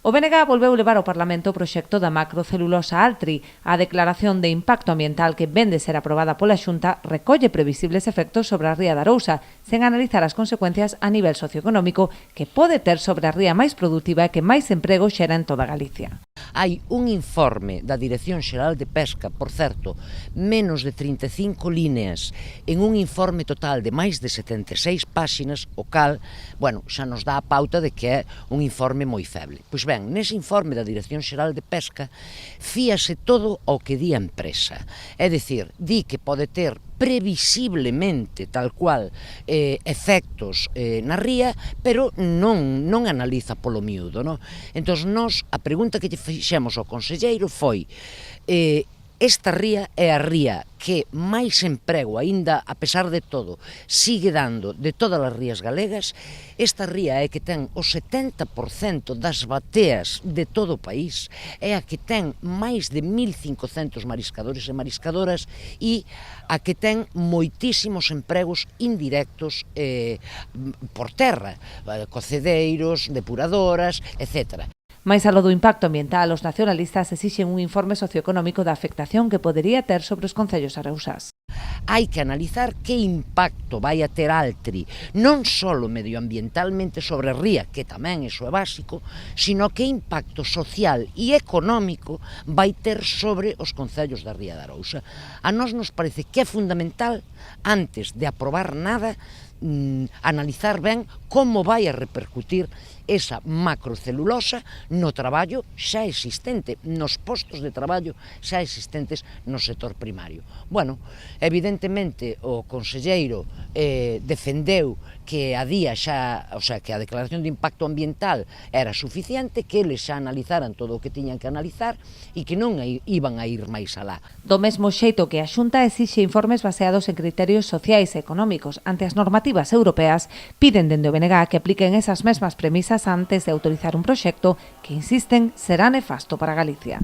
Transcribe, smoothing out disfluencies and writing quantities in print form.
O BNG volveu levar ao Parlamento o proxecto da macrocelulosa Altri. A declaración de impacto ambiental que ven de ser aprobada pola Xunta recolle previsibles efectos sobre a ría de Arousa, sen analizar as consecuencias a nivel socioeconómico que pode ter sobre a ría máis produtiva e que máis emprego xera en toda Galicia. Hai un informe da Dirección Xeral de Pesca, por certo, menos de 35 líneas, en un informe total de máis de 76 páxinas, o cal, xa nos dá a pauta de que é un informe moi feble. Pois ben, nese informe da Dirección Xeral de Pesca, fíase todo ao que di a empresa. É dicir, di que pode ter previsiblemente tal cual efectos na ría, pero non analiza polo miúdo, non? Entón, a pregunta que lle fixemos ao conselleiro foi esta ría é a ría que máis emprego, aínda a pesar de todo, sigue dando de todas as rías galegas. Esta ría é que ten o 70% das bateas de todo o país, é a que ten máis de 1.500 mariscadores e mariscadoras e a que ten moitísimos empregos indirectos por terra, cocedeiros, depuradoras, etc. Mais aló do impacto ambiental, os nacionalistas exixen un informe socioeconómico da afectación que podería ter sobre os concellos arousás. Hai que analizar que impacto vai a ter Altri, non só medioambientalmente sobre a ría, que tamén iso é básico, sino que impacto social e económico vai ter sobre os concellos da ría de Arousa. A nós nos parece que é fundamental, antes de aprobar nada, analizar ben como vai a repercutir esa macrocelulosa no traballo xa existente, nos postos de traballo xa existentes no sector primario. Evidentemente o conselleiro defendeu que a declaración de impacto ambiental era suficiente, que eles xa analizaran todo o que tiñan que analizar e que non iban a ir máis alá. Do mesmo xeito que a Xunta exixe informes baseados en criterios sociais e económicos ante as normativas europeas, piden dende o BNG que apliquen esas mesmas premisas antes de autorizar un proxecto que, insisten, será nefasto para Galicia.